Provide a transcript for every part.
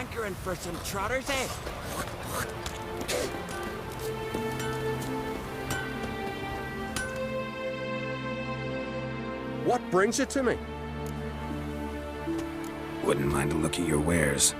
hankering for some trotters, eh? What brings it to me? Wouldn't mind a look at your wares.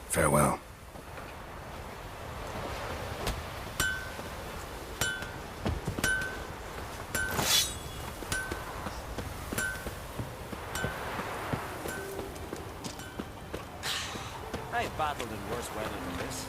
Farewell. I've battled in worse weather than this.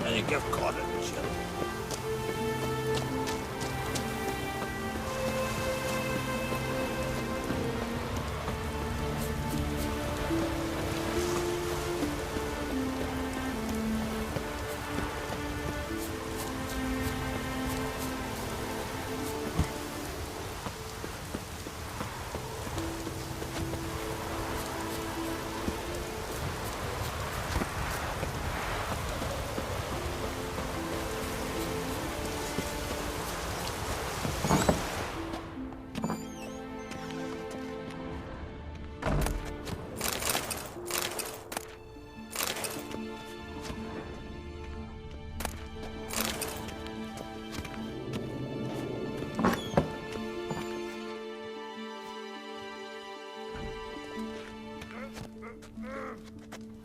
I think I've caught it, Michelle.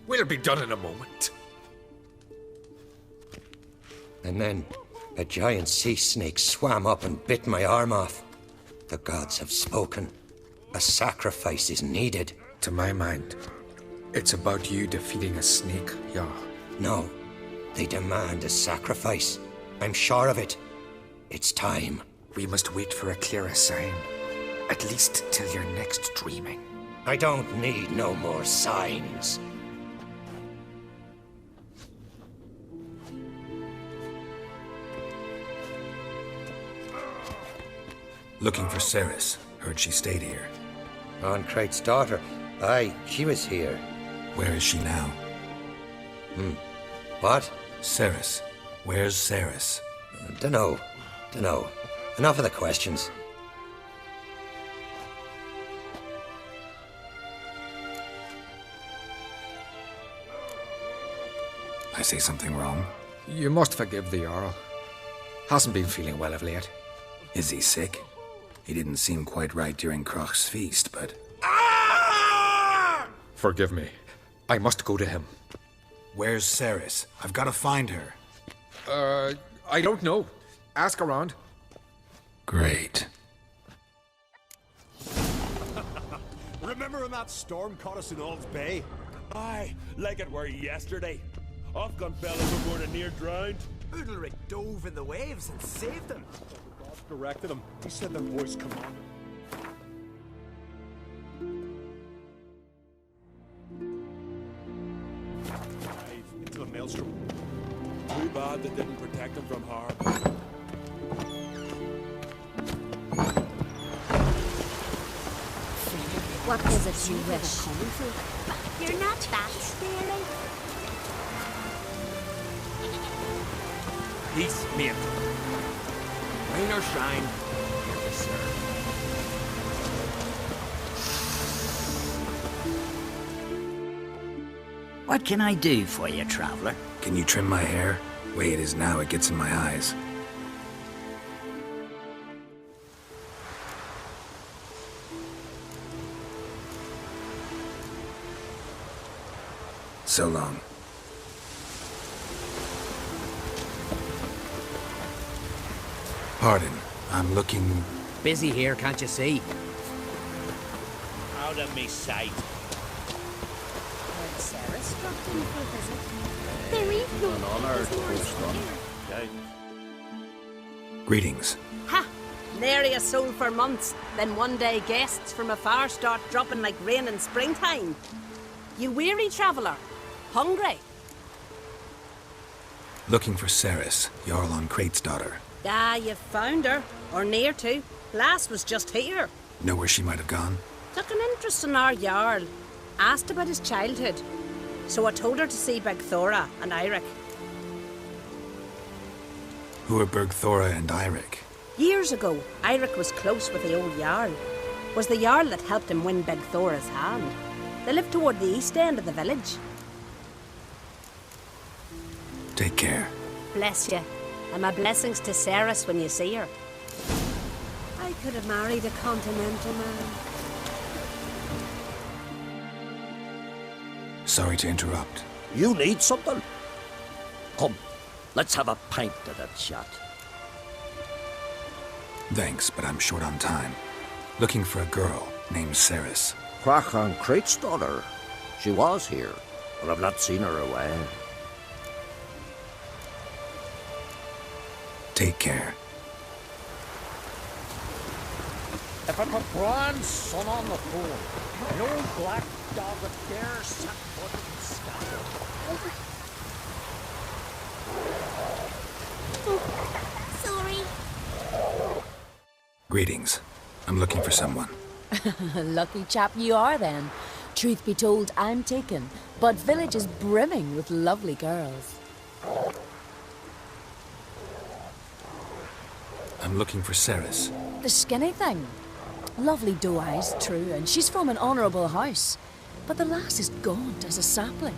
We'll be done in a moment. And then a giant sea snake swam up and bit my arm off. The gods have spoken. A sacrifice is needed. To my mind, it's about you defeating a snake, Yah. No, they demand a sacrifice. I'm sure of it. It's time. We must wait for a clearer sign. At least till your next dreaming. I don't need no more signs. Looking for Ceres. Heard she stayed here. Oncrate's daughter. Aye, she was here. Where is she now? What? Ceres. Where's Ceres? Dunno. Enough of the questions. I say something wrong? You must forgive the Jarl. Hasn't been feeling well of late. Is he sick? He didn't seem quite right during Kroch's feast, but... Forgive me. I must go to him. Where's Ceres? I've got to find her. I don't know. Ask around. Great. Remember when that storm caught us in Ald's Bay? Aye, like it were yesterday. Off-gun fell overboard and near drowned. Udalric dove in the waves and saved them. God directed him. He said their voice commanded. Dive into the maelstrom. Too bad they didn't protect him from harm. What is it you wish? You're not that scary. Peace, mate. Rain or shine, here to serve. What can I do for you, traveler? Can you trim my hair? Way it is now, it gets in my eyes. So long. Pardon, I'm looking... Busy here, can't you see? Out of me sight. Sarah dropped in for a visit. There is no Greetings. Ha! Nary a soul for months. Then one day guests from afar start dropping like rain in springtime. You weary traveller? Hungry? Looking for Ceres, Jarl on Crate's daughter. Ah, you've found her. Or near to. Lass was just here. Know where she might have gone? Took an interest in our Jarl. Asked about his childhood. So I told her to see Bergthora and Eirik. Who are Bergthora and Eirik? Years ago, Eirik was close with the old Jarl. Was the Jarl that helped him win Bergthora's hand. They lived toward the east end of the village. Take care. Bless you. And my blessings to Ceres when you see her. I could have married a continental man. Sorry to interrupt. You need something? Come, let's have a pint of that shot. Thanks, but I'm short on time. Looking for a girl named Ceres. Crach on Crate's daughter. She was here, but I've not seen her away. Take care. If it were Brian's son on the phone, no black dog would dare set foot in Scotland. Sorry. Greetings. I'm looking for someone. Lucky chap you are then. Truth be told, I'm taken, but village is brimming with lovely girls. I'm looking for Ceres. The skinny thing. Lovely doe eyes, true, and she's from an honourable house. But the lass is gaunt as a sapling.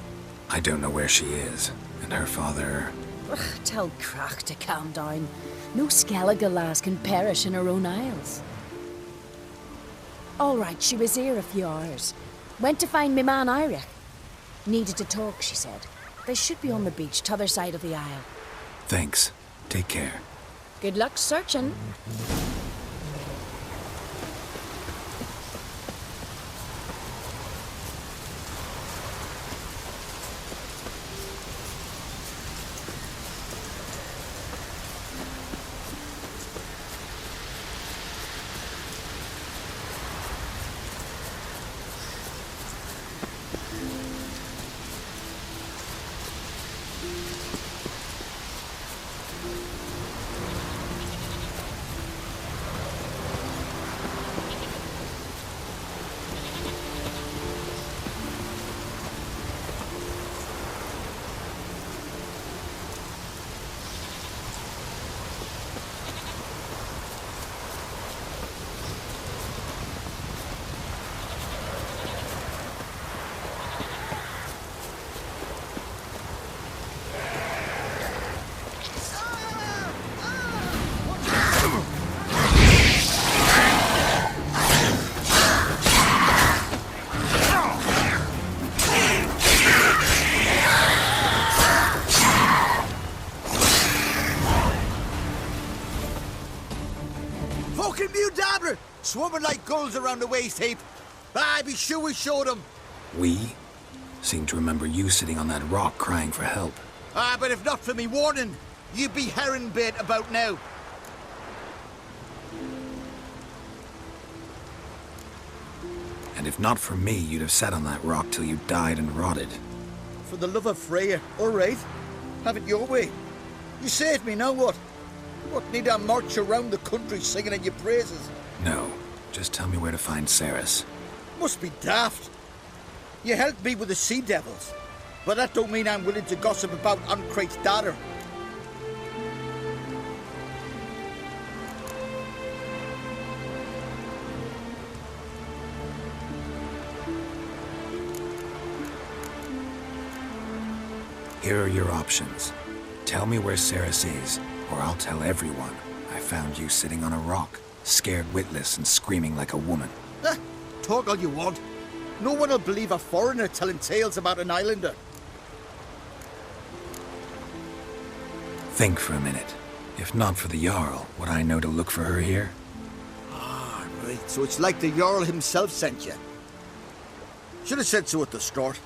I don't know where she is, and her father... Ugh, tell Crach to calm down. No Skellige lass can perish in her own isles. All right, she was here a few hours. Went to find me man Eirik. Needed to talk, she said. They should be on the beach, t'other side of the isle. Thanks. Take care. Good luck searching. Fucking mute dabbler! Swimming like gulls around the waist heap. Ah, be sure we showed them. We? Seem to remember you sitting on that rock crying for help. Ah, but if not for me warning, you'd be herring bait about now. And if not for me, you'd have sat on that rock till you died and rotted. For the love of Freya, all right. Have it your way. You saved me, now what? What, need I march around the country singing in your praises? No, just tell me where to find Ceres. Must be daft. You helped me with the sea devils, but that don't mean I'm willing to gossip about Uncrate's daughter. Here are your options. Tell me where Ceres is, or I'll tell everyone I found you sitting on a rock, scared witless and screaming like a woman. Talk all you want. No one will believe a foreigner telling tales about an islander. Think for a minute. If not for the Jarl, would I know to look for her here? Ah, right. So it's like the Jarl himself sent you. Should have said so at the start.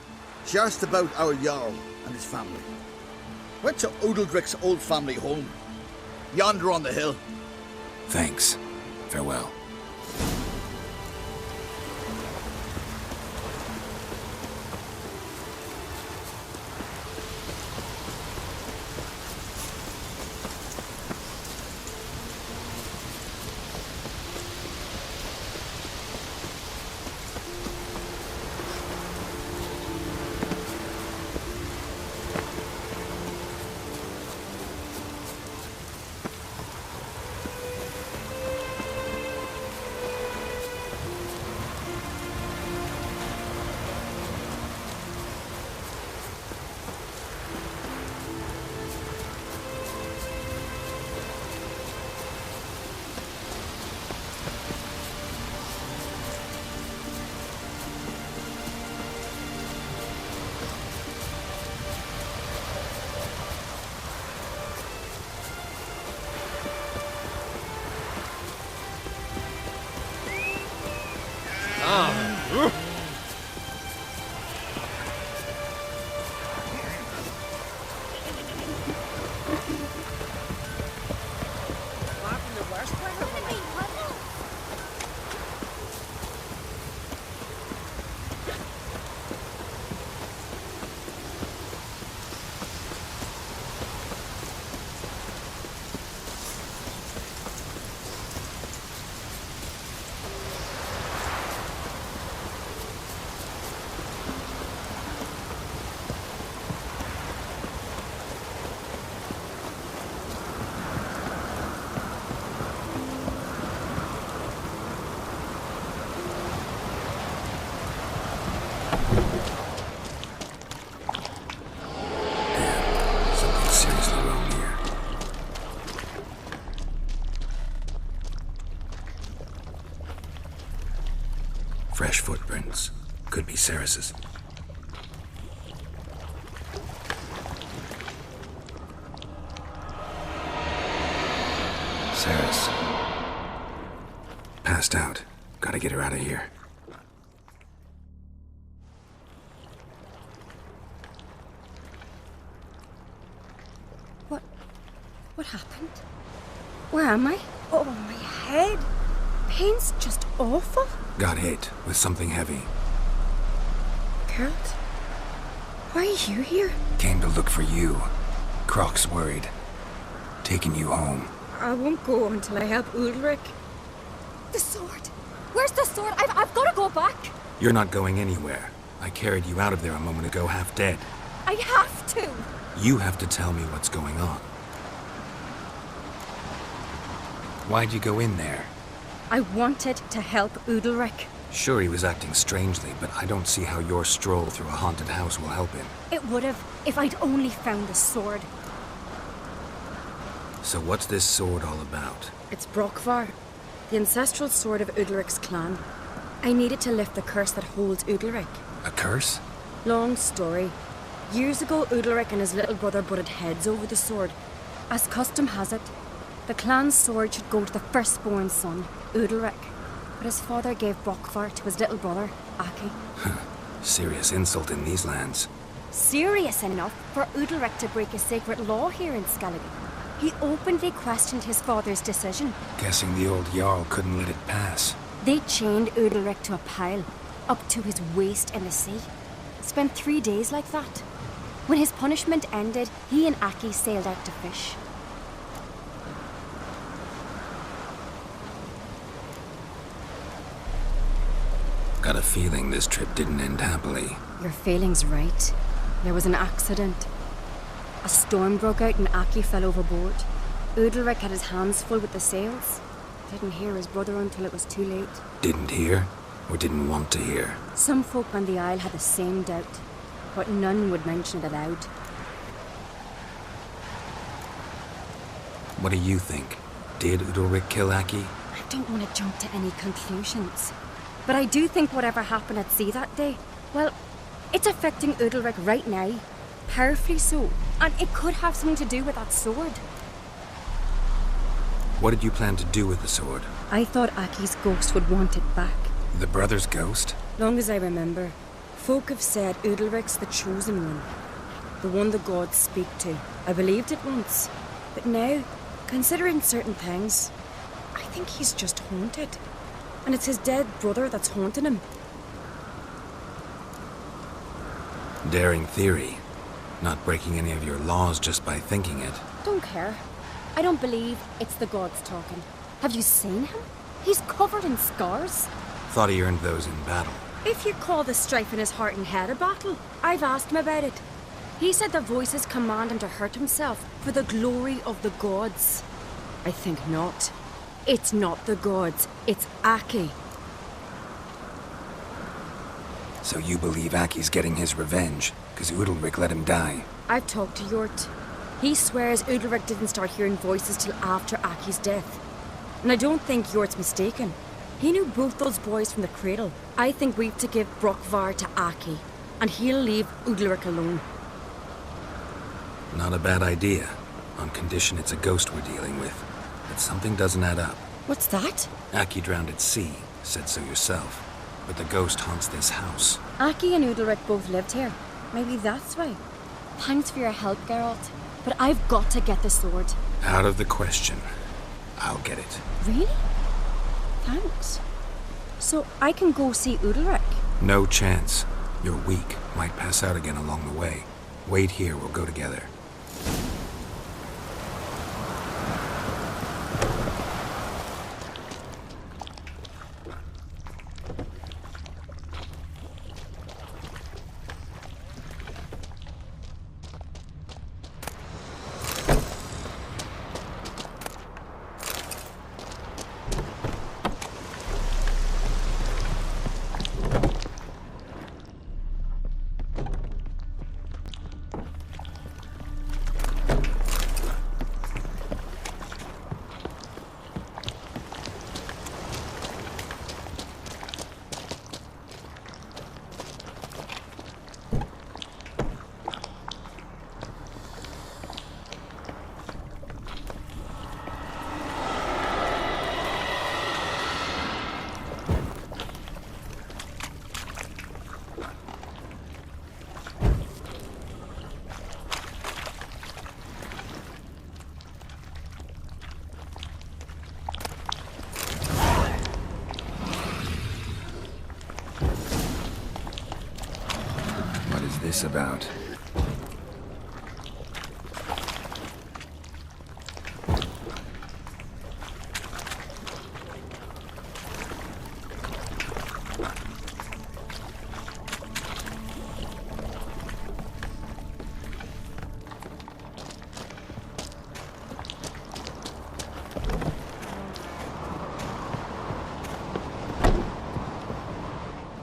She asked about our Jarl and his family. Went to Udaldric's old family home. Yonder on the hill. Thanks. Farewell. Fresh footprints. Could be Ceres's. Ceres. Passed out. Gotta get her out of here. What happened? Where am I? Oh, my head. Pain's just awful. Got hit with something heavy. Geralt? Why are you here? Came to look for you. Croc's worried. Taking you home. I won't go until I help Ulrich. The sword! Where's the sword? I've got to go back! You're not going anywhere. I carried you out of there a moment ago half dead. I have to! You have to tell me what's going on. Why'd you go in there? I wanted to help Udalric. Sure, he was acting strangely, but I don't see how your stroll through a haunted house will help him. It would have, if I'd only found the sword. So what's this sword all about? It's Brokvar, the ancestral sword of Udalric's clan. I needed to lift the curse that holds Udalric. A curse? Long story. Years ago, Udalric and his little brother butted heads over the sword. As custom has it, The clan's sword should go to the firstborn son, Udalric. But his father gave Brockvar to his little brother, Aki. Serious insult in these lands. Serious enough for Udalric to break a sacred law here in Skellige. He openly questioned his father's decision. Guessing the old Jarl couldn't let it pass. They chained Udalric to a pile, up to his waist in the sea. Spent 3 days like that. When his punishment ended, he and Aki sailed out to fish. Got a feeling this trip didn't end happily. Your feeling's right. There was an accident. A storm broke out and Aki fell overboard. Udalric had his hands full with the sails. Didn't hear his brother until it was too late. Didn't hear? Or didn't want to hear? Some folk on the Isle had the same doubt, but none would mention it aloud. What do you think? Did Udalric kill Aki? I don't want to jump to any conclusions. But I do think whatever happened at sea that day, well, it's affecting Udalric right now. Powerfully so. And it could have something to do with that sword. What did you plan to do with the sword? I thought Aki's ghost would want it back. The brother's ghost? Long as I remember, folk have said Udalric's the chosen one. The one the gods speak to. I believed it once. But now, considering certain things, I think he's just haunted. And it's his dead brother that's haunting him. Daring theory. Not breaking any of your laws just by thinking it. Don't care. I don't believe it's the gods talking. Have you seen him? He's covered in scars. Thought he earned those in battle. If you call the strife in his heart and head a battle, I've asked him about it. He said the voices command him to hurt himself for the glory of the gods. I think not. It's not the gods, it's Aki. So you believe Aki's getting his revenge, because Udalric let him die? I've talked to Yort. He swears Udalric didn't start hearing voices till after Aki's death. And I don't think Yort's mistaken. He knew both those boys from the cradle. I think we've to give Brockvar to Aki, and he'll leave Udalric alone. Not a bad idea, on condition it's a ghost we're dealing with. But something doesn't add up. What's that? Aki drowned at sea, said so yourself. But the ghost haunts this house. Aki and Udalric both lived here. Maybe that's why. Thanks for your help, Geralt. But I've got to get the sword. Out of the question. I'll get it. Really? Thanks. So I can go see Udalric? No chance. You're weak. Might pass out again along the way. Wait here, we'll go together. This about?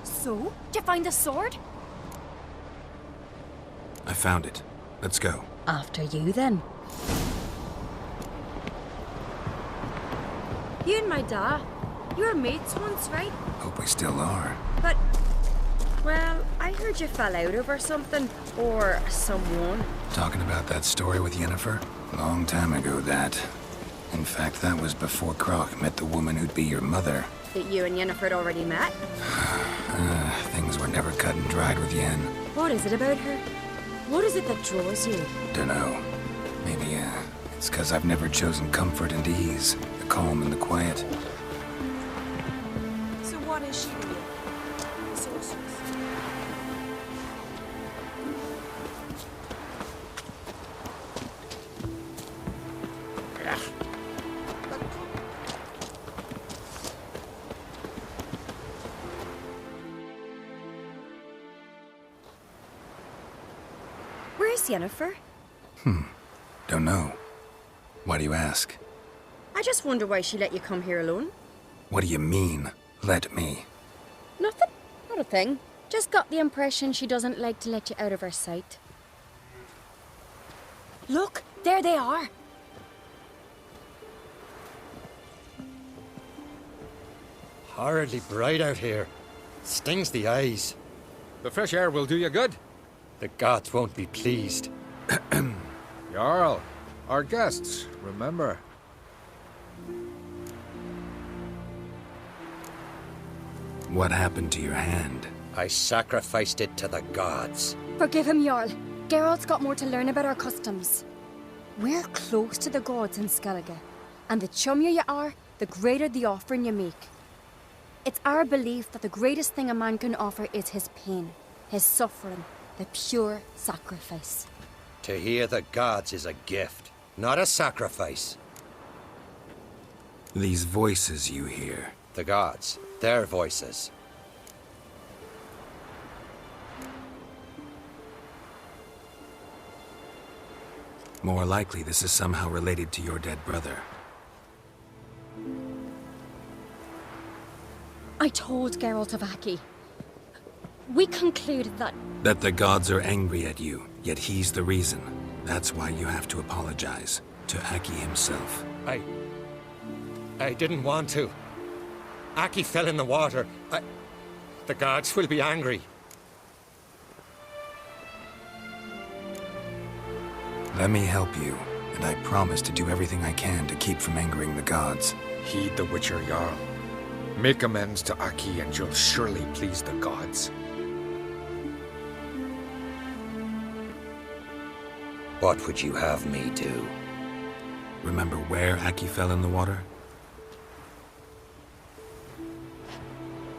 So, did you find the sword? I found it. Let's go. After you, then. You and my dad, you were mates once, right? Hope we still are. But, well, I heard you fell out over something. Or someone. Talking about that story with Yennefer? Long time ago, that. In fact, that was before Croc met the woman who'd be your mother. That you and Yennefer had already met? Things were never cut and dried with Yen. What is it about her? What is it that draws you? Dunno. Maybe, it's 'cause I've never chosen comfort and ease, the calm and the quiet. So what is she to you? The sorceress. Where's Yennefer? Don't know. Why do you ask? I just wonder why she let you come here alone. What do you mean, let me? Nothing. Not a thing. Just got the impression she doesn't like to let you out of her sight. Look, there they are. Horridly bright out here. Stings the eyes. The fresh air will do you good. The gods won't be pleased. Jarl, our guests, remember. What happened to your hand? I sacrificed it to the gods. Forgive him, Jarl. Geralt's got more to learn about our customs. We're close to the gods in Skellige, and the chummier you are, the greater the offering you make. It's our belief that the greatest thing a man can offer is his pain, his suffering, the pure sacrifice. To hear the gods is a gift, not a sacrifice. These voices you hear. The gods, their voices. More likely this is somehow related to your dead brother. I told Geralt of Aki. We concluded that... That the gods are angry at you, yet he's the reason. That's why you have to apologize. To Aki himself. I didn't want to. Aki fell in the water. The gods will be angry. Let me help you, and I promise to do everything I can to keep from angering the gods. Heed the Witcher Jarl. Make amends to Aki and you'll surely please the gods. What would you have me do? Remember where Aki fell in the water?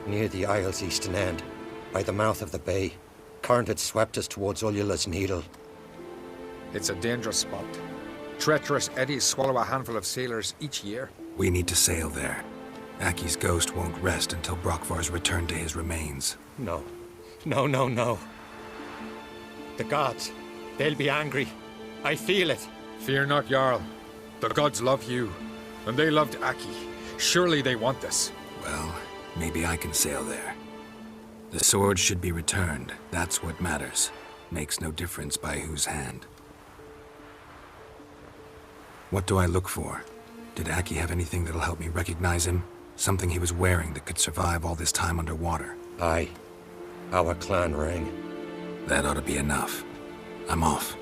Near the Isle's eastern end, by the mouth of the bay. Current had swept us towards Ullula's Needle. It's a dangerous spot. Treacherous eddies swallow a handful of sailors each year. We need to sail there. Aki's ghost won't rest until Brokvar's returned to his remains. No. No. The gods, they'll be angry. I feel it. Fear not, Jarl. The gods love you, and they loved Aki. Surely they want this. Well, maybe I can sail there. The sword should be returned. That's what matters. Makes no difference by whose hand. What do I look for? Did Aki have anything that'll help me recognize him? Something he was wearing that could survive all this time underwater? Aye. Our clan ring. That ought to be enough. I'm off.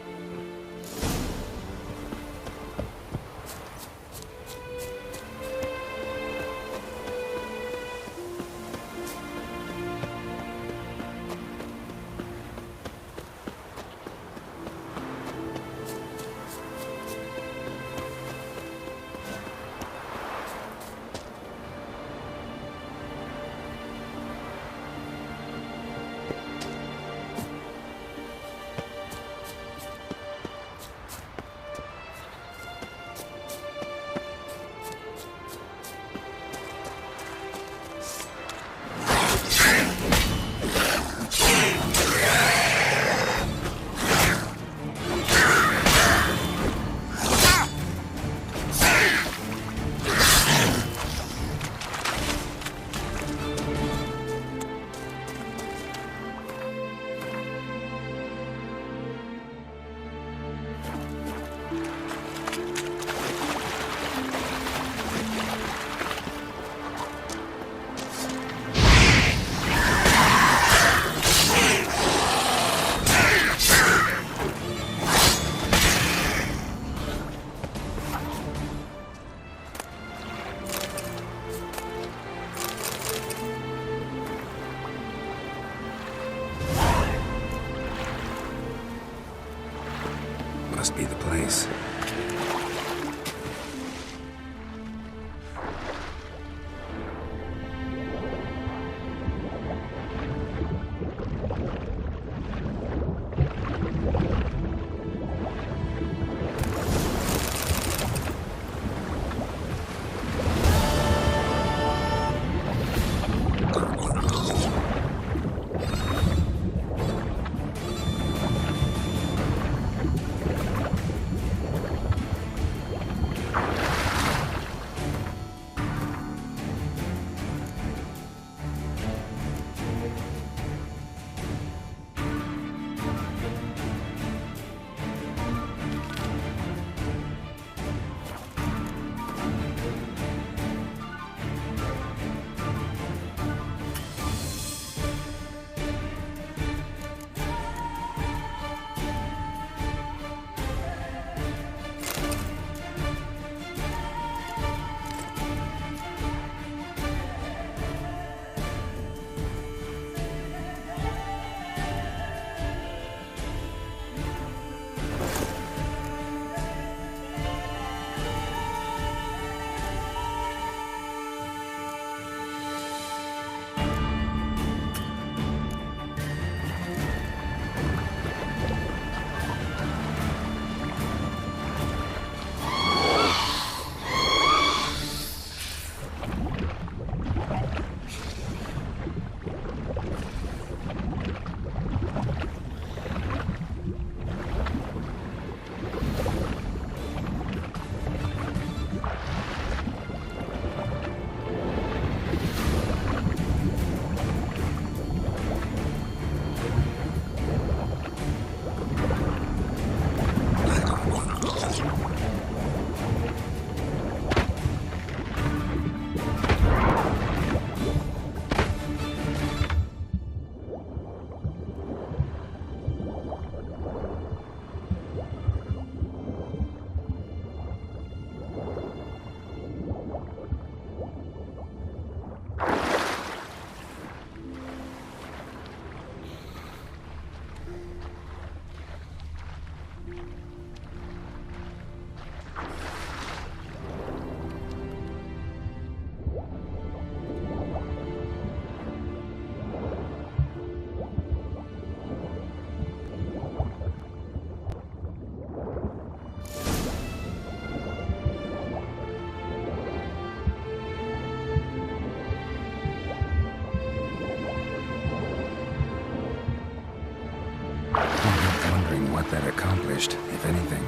want that accomplished, if anything.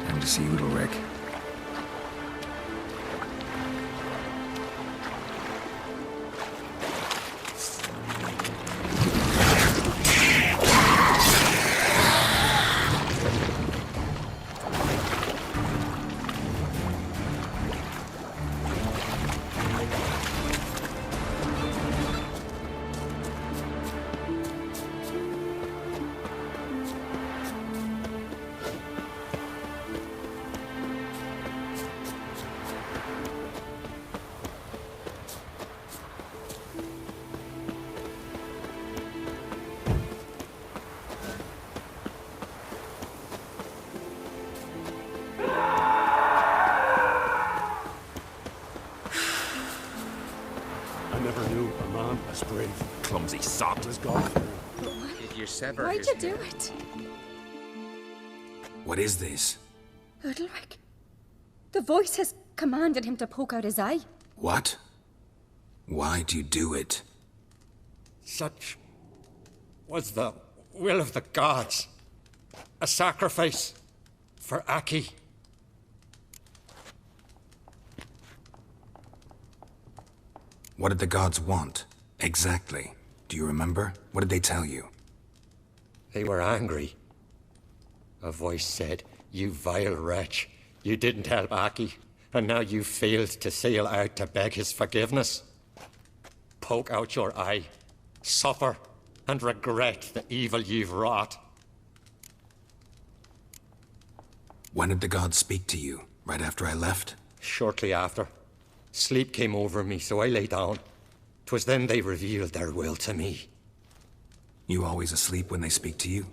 Time to see Udalric. I never knew a man as brave, clumsy sot as Godfrey. Did you sever Why'd his you do head? it? What is this? Udalric. The voice has commanded him to poke out his eye. What? Why'd you do it? Such was the will of the gods. A sacrifice for Aki. What did the gods want? Exactly. Do you remember? What did they tell you? They were angry. A voice said, "You vile wretch, you didn't help Aki, and now you failed to sail out to beg his forgiveness. Poke out your eye, suffer, and regret the evil you've wrought." When did the gods speak to you? Right after I left? Shortly after, sleep came over me, so I lay down. 'Twas then they revealed their will to me. You always asleep when they speak to you?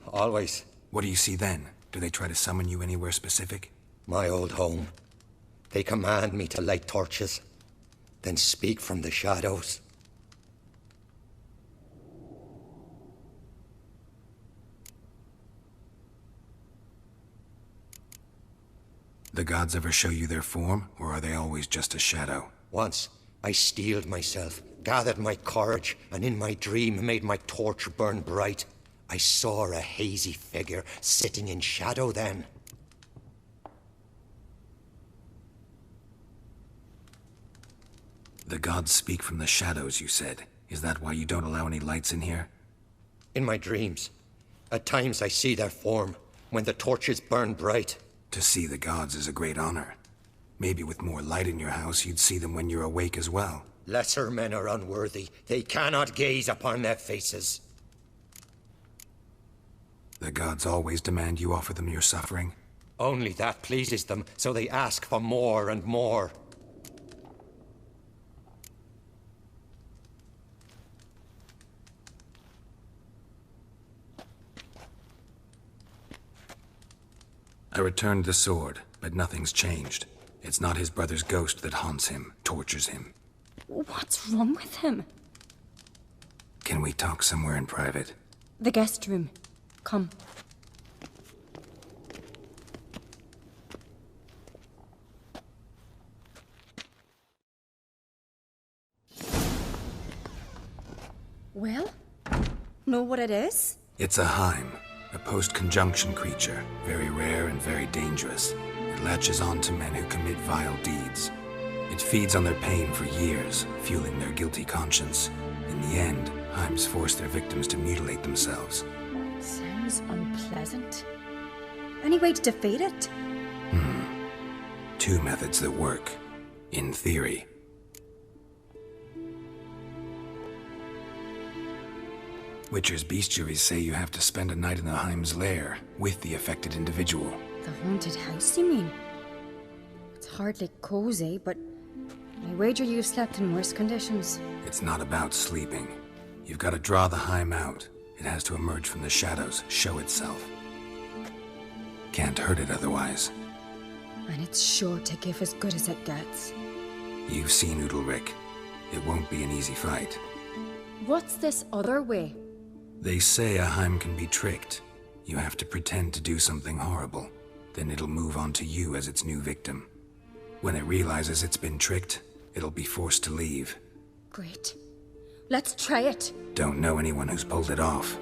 Always. What do you see then? Do they try to summon you anywhere specific? My old home. They command me to light torches, then speak from the shadows. The gods ever show you their form, or are they always just a shadow? Once, I steeled myself, gathered my courage, and in my dream made my torch burn bright. I saw a hazy figure sitting in shadow then. The gods speak from the shadows, you said. Is that why you don't allow any lights in here? In my dreams, at times I see their form, when the torches burn bright. To see the gods is a great honor. Maybe with more light in your house, you'd see them when you're awake as well. Lesser men are unworthy. They cannot gaze upon their faces. The gods always demand you offer them your suffering? Only that pleases them, so they ask for more and more. I returned the sword, but nothing's changed. It's not his brother's ghost that haunts him, tortures him. What's wrong with him? Can we talk somewhere in private? The guest room. Come. Well, know what it is? It's a Heim, a post-conjunction creature, very rare and very dangerous. It latches on to men who commit vile deeds. It feeds on their pain for years, fueling their guilty conscience. In the end, Heims force their victims to mutilate themselves. Sounds unpleasant. Any way to defeat it? Two methods that work. In theory. Witcher's bestiaries say you have to spend a night in the Heim's lair with the affected individual. The haunted house, you mean? It's hardly cozy, but I wager you've slept in worse conditions. It's not about sleeping. You've got to draw the Heim out. It has to emerge from the shadows, show itself. Can't hurt it otherwise. And it's sure to give as good as it gets. You've seen Udalric. It won't be an easy fight. What's this other way? They say a Heim can be tricked. You have to pretend to do something horrible. Then it'll move on to you as its new victim. When it realizes it's been tricked, it'll be forced to leave. Great. Let's try it. Don't know anyone who's pulled it off.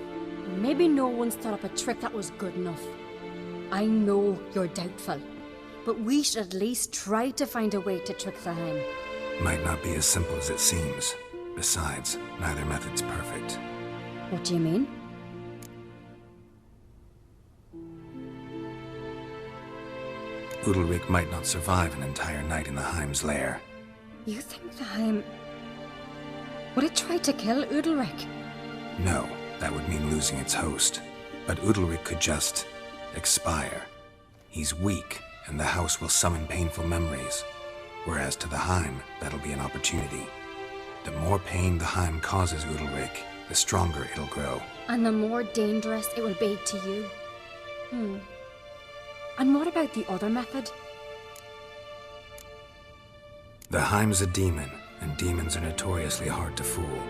Maybe no one's thought up a trick that was good enough. I know you're doubtful, but we should at least try to find a way to trick the Heim. Might not be as simple as it seems. Besides, neither method's perfect. What do you mean? Udalric might not survive an entire night in the Heim's lair. You think the Heim... would it try to kill Udalric? No, that would mean losing its host. But Udalric could just... expire. He's weak, and the house will summon painful memories. Whereas to the Heim, that'll be an opportunity. The more pain the Heim causes Udalric, the stronger it'll grow. And the more dangerous it will be to you. And what about the other method? The Heim's a demon, and demons are notoriously hard to fool.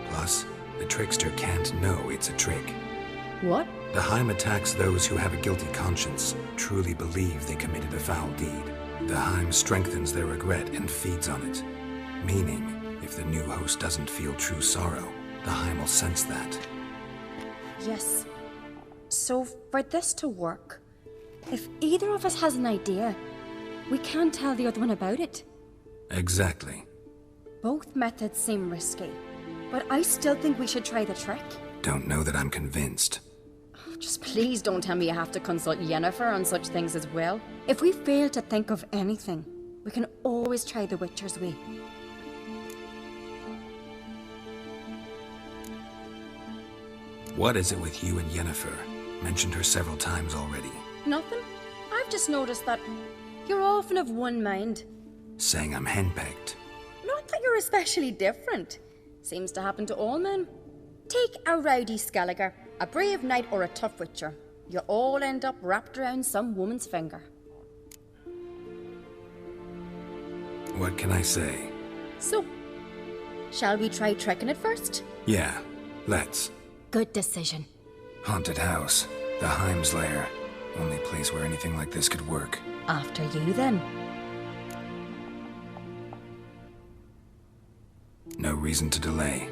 Plus, the trickster can't know it's a trick. What? The Heim attacks those who have a guilty conscience, truly believe they committed a foul deed. The Heim strengthens their regret and feeds on it. Meaning, if the new host doesn't feel true sorrow, the Heim will sense that. Yes. So, for this to work, if either of us has an idea, we can't tell the other one about it. Exactly. Both methods seem risky, but I still think we should try the trick. Don't know that I'm convinced. Just please don't tell me you have to consult Yennefer on such things as well. If we fail to think of anything, we can always try the Witcher's way. What is it with you and Yennefer? Mentioned her several times already. Nothing. I've just noticed that you're often of one mind. Saying I'm henpecked. Not that you're especially different. Seems to happen to all men. Take a rowdy Skelliger, a brave knight or a tough witcher. You all end up wrapped around some woman's finger. What can I say? So, shall we try tricking it first? Yeah, let's. Good decision. Haunted house. The Heim's lair. Only place where anything like this could work. After you, then. No reason to delay.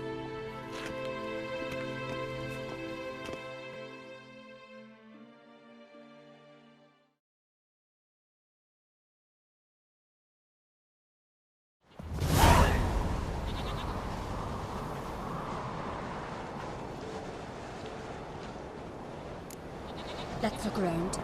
Let's look around.